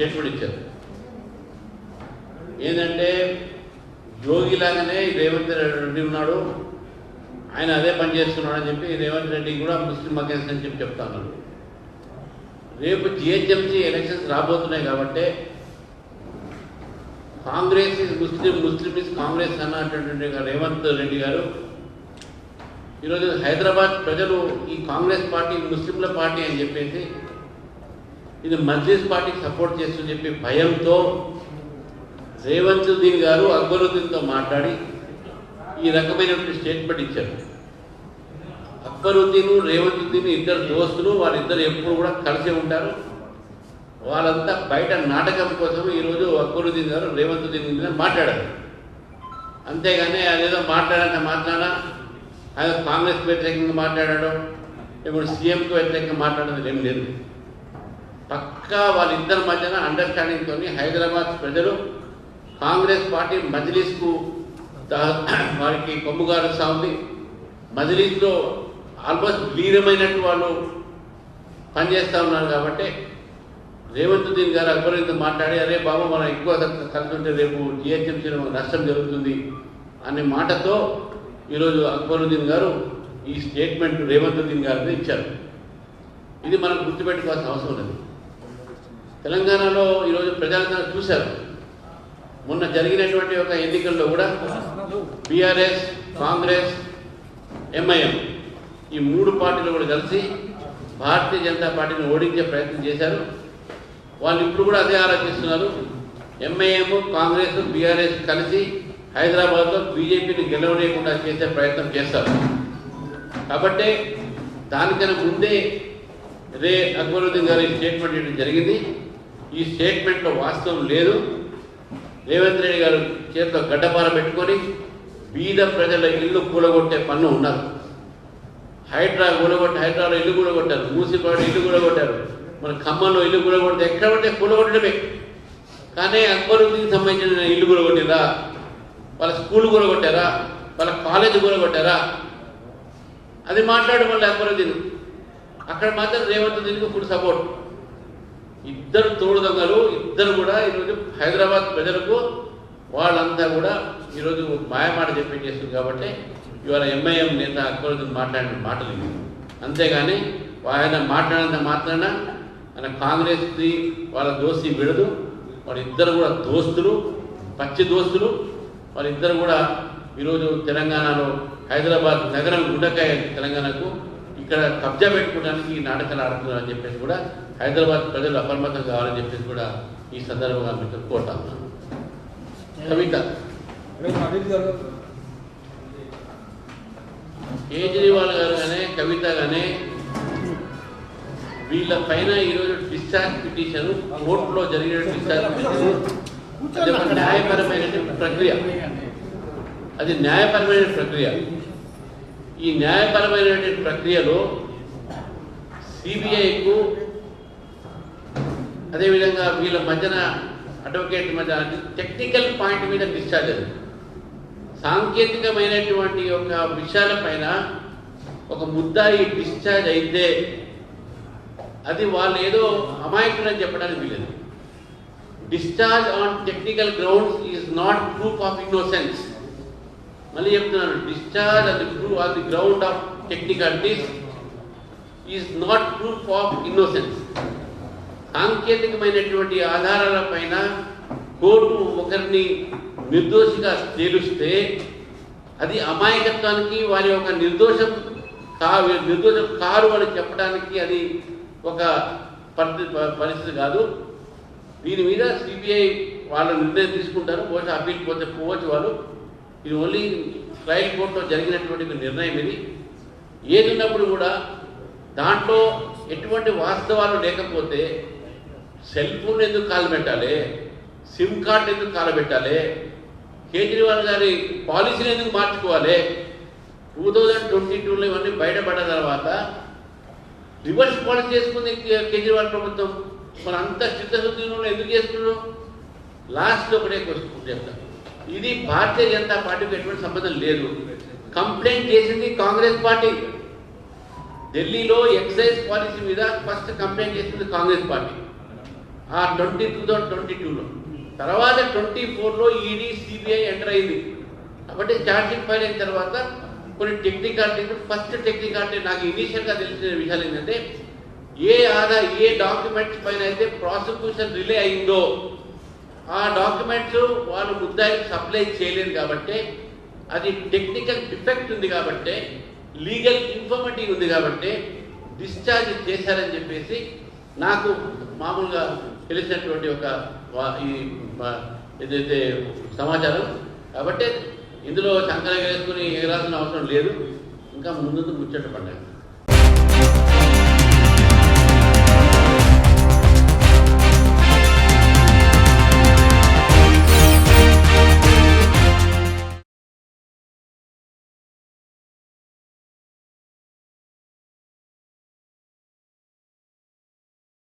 Statement ఇచ్చారు. ఏంటంటే యోగిలాగానే రేవంత్ రెడ్డి ఉన్నాడు, ఆయన అదే పని చేస్తున్నాడు అని చెప్పి రేవంత్ రెడ్డి కూడా ముస్లిం అగేన్స్ట్ అని చెప్పి చెప్తా ఉన్నారు. రేపు జిహెచ్ఎంసీ ఎలక్షన్స్ రాబోతున్నాయి కాబట్టి Congress is Muslim, Muslim is Congress అన్నటువంటి రేవంత్ రెడ్డి గారు ఈరోజు హైదరాబాద్ ప్రజలు ఈ కాంగ్రెస్ పార్టీ ముస్లింల పార్టీ అని చెప్పేసి ఇది మజ్లిస్ పార్టీకి సపోర్ట్ చేస్తుందని చెప్పి భయంతో రేవంత్ దీన్ గారు అక్బరుద్దీన్తో మాట్లాడి ఈ రకమైనటువంటి స్టేట్మెంట్ ఇచ్చారు. అక్బరుద్దీన్ రేవంతుద్దీన్ ఇద్దరు దోస్తులు, వాళ్ళిద్దరు ఎప్పుడు కూడా కలిసి ఉంటారు. వాళ్ళంతా బయట నాటకం కోసం ఈరోజు అక్బరుద్దీన్ గారు రేవంతుద్దీన్ మీద మాట్లాడారు. అంతేగాని అదేదో మాట్లాడినా ఆయన కాంగ్రెస్ వ్యతిరేకంగా మాట్లాడాడు, ఇప్పుడు సీఎంకు వ్యతిరేకంగా మాట్లాడేది ఏం లేదు. పక్కా వాళ్ళిద్దరి మధ్యన అండర్స్టాండింగ్తో హైదరాబాద్ ప్రజలు కాంగ్రెస్ పార్టీ మజ్లిస్కు వారికి కొమ్ముగారుస్తూ ఉంది. మజ్లిస్లో ఆల్మోస్ట్ లీనమైనట్టు వాళ్ళు పనిచేస్తూ ఉన్నారు. కాబట్టి రేవంతుద్దీన్ గారు అక్బరుద్దీన్తో మాట్లాడి అరే బాబు మనం ఎక్కువ కలుతుంటే రేపు జిహెచ్ఎంసీలో నష్టం జరుగుతుంది అనే మాటతో ఈరోజు అక్బరుద్దీన్ గారు ఈ స్టేట్మెంట్ రేవంతుద్దీన్ గారికి ఇచ్చారు. ఇది మనం గుర్తుపెట్టుకోవాల్సిన అవసరం లేదు. తెలంగాణలో ఈరోజు ప్రజలందరూ చూశారు. మొన్న జరిగినటువంటి ఒక ఎన్నికల్లో కూడా బీఆర్ఎస్, కాంగ్రెస్, ఎంఐఎం ఈ మూడు పార్టీలు కూడా కలిసి భారతీయ జనతా పార్టీని ఓడించే ప్రయత్నం చేశారు. వాళ్ళు ఇప్పుడు కూడా అదే ఆలోచిస్తున్నారు. ఎంఐఎం, కాంగ్రెస్, బీఆర్ఎస్ కలిసి హైదరాబాద్లో బీజేపీని గెలవలేకుండా చేసే ప్రయత్నం చేస్తారు. కాబట్టి దానికన్నా ముందే అక్బరుద్దీన్ గారు ఈ స్టేట్మెంట్ ఇవ్వడం జరిగింది. ఈ స్టేట్మెంట్లో వాస్తవం లేదు. రేవంత్ రెడ్డి గారు చేతిలో గడ్డపార పెట్టుకొని బీద ప్రజల ఇల్లు కూలగొట్టే పన్ను ఉన్నారు. హైడ్రాలో ఇల్లు కూలగొట్టారు, మూసిపాడు ఇల్లు కూలగొట్టారు, మన ఖమ్మంలో ఇల్లు కూలగొడితే ఎక్కడ పడితే కూలగొట్టడమే. కానీ అక్బరుద్దీన్కి సంబంధించిన ఇల్లు కూలగొట్టిరా, వాళ్ళ స్కూల్ కూలగొట్టారా, వాళ్ళ కాలేజ్ కూలగొట్టారా, అది మాట్లాడడం వల్ల అక్బరుద్దీన్ అక్కడ మాత్రం రేవంతుద్దీన్కి ఫుల్ సపోర్ట్. ఇద్దరు తోడు దొంగలు, ఇద్దరు కూడా ఈరోజు హైదరాబాద్ ప్రజలకు వాళ్ళంతా కూడా ఈరోజు మాయమాట చెప్పేసేస్తుంది. కాబట్టి ఇవాళ ఎంఐఎం నేత అక్బరుద్దీన్ మాట్లాడిన మాటలు ఇవి. అంతేగాని ఆయన మాట్లాడినంత మాత్రాన ఆయన కాంగ్రెస్ది వాళ్ళ దోస్తీ విడదు. వాళ్ళిద్దరు కూడా దోస్తులు, పచ్చి దోస్తులు. వాళ్ళిద్దరు కూడా ఈరోజు తెలంగాణలో హైదరాబాద్ నగరం గుండెకాయ తెలంగాణకు ఇక్కడ కబ్జా పెట్టుకోవడానికి ఈ నాటకాలు ఆడుతున్నారని చెప్పేసి కూడా హైదరాబాద్ ప్రజలు అప్రమత్తం కావాలని చెప్పేసి కూడా ఈ సందర్భంగా మీకు కోరుతా ఉన్నాను. కవిత కేజ్రీవాల్ గారు కానీ కవిత కానీ వీళ్ళ పైన ఈరోజు డిశ్చార్జ్ పిటిషన్ కోర్టులో జరిగిన డిశ్చార్జ్ పిటిషన్ అది ఒక న్యాయపరమైన ప్రక్రియ. అది న్యాయపరమైన ప్రక్రియ. ఈ న్యాయపరమైన ప్రక్రియలో సిబిఐకు అదేవిధంగా వీళ్ళ మధ్యన అడ్వకేట్ మధ్య టెక్నికల్ పాయింట్ మీద డిశ్చార్జ్ అది సాంకేతికమైనటువంటి ఒక విషయాలపైన ఒక ముద్దాయి డిశ్చార్జ్ అయితే అది వాళ్ళు ఏదో అమాయకులని చెప్పడానికి వీలేదు. Discharge on technical grounds is not proof of innocence. మళ్ళీ చెప్తున్నాను, discharge on the ground of technicalities is not proof of innocence. సాంకేతికమైనటువంటి ఆధారాల పైన కోర్టు ఒకరిని నిర్దోషిగా తేలుస్తే అది అమాయకత్వానికి వారి యొక్క నిర్దోషం కారు అని చెప్పడానికి అది ఒక పరిస్థితి కాదు. దీని మీద సిబిఐ వాళ్ళ నిర్ణయం తీసుకుంటారు. బహుశా అప్పీల్ పోతే పోవచ్చు వాళ్ళు. ఇది ఓన్లీ ట్రయల్ కోర్టులో జరిగినటువంటి నిర్ణయం. ఇది ఏది ఉన్నప్పుడు కూడా దాంట్లో ఎటువంటి వాస్తవాలు లేకపోతే సెల్ ఫోన్ ఎందుకు కాలు పెట్టాలి, సిమ్ కార్డు ఎందుకు కాలు పెట్టాలి, కేజ్రీవాల్ గారి పాలసీని ఎందుకు మార్చుకోవాలి. 2022లో ఇవన్నీ బయటపడ్డ తర్వాత రివర్స్ పాలసీ చేసుకుంది కేజ్రీవాల్ ప్రభుత్వం. మరి అంత చిత్తశుద్ధిలో ఎందుకు చేసుకున్నాం? లాస్ట్ ఒకటే క్వశ్చన్ చెప్తాను. ఇది భారతీయ జనతా పార్టీకి ఎటువంటి సంబంధం లేదు. కంప్లైంట్ చేసింది కాంగ్రెస్ పార్టీ. ఢిల్లీలో ఎక్సైజ్ పాలసీ మీద ఫస్ట్ కంప్లైంట్ చేసింది కాంగ్రెస్ పార్టీ. ఆ 2022లో. తర్వాత 24లో ఈడీ సిబిఐ ఎంటర్ అయింది. కాబట్టి ఛార్జ్షీట్ ఫైల్ అయిన తర్వాత కొన్ని టెక్నికాలిటీస్, ఫస్ట్ టెక్నికాలిటీ నాకు ఇనీషియల్గా తెలిసిన విషయాలు ఏంటంటే, ఏ డాక్యుమెంట్స్ పైన అయితే ప్రాసిక్యూషన్ రిలే అయిందో ఆ డాక్యుమెంట్స్ వాళ్ళు ముద్దాయికి సప్లై చేయలేదు కాబట్టి, అది టెక్నికల్ డిఫెక్ట్ ఉంది కాబట్టి, లీగల్ ఇన్ఫర్మిటీ ఉంది కాబట్టి డిశ్చార్జ్ చేశారని చెప్పేసి నాకు మామూలుగా తెలిసినటువంటి ఒక ఏదైతే సమాచారం. కాబట్టి ఇందులో సంకలనం వేసుకుని ఎగరాల్సిన అవసరం లేదు. ఇంకా ముందు ముచ్చట పడ్డాను.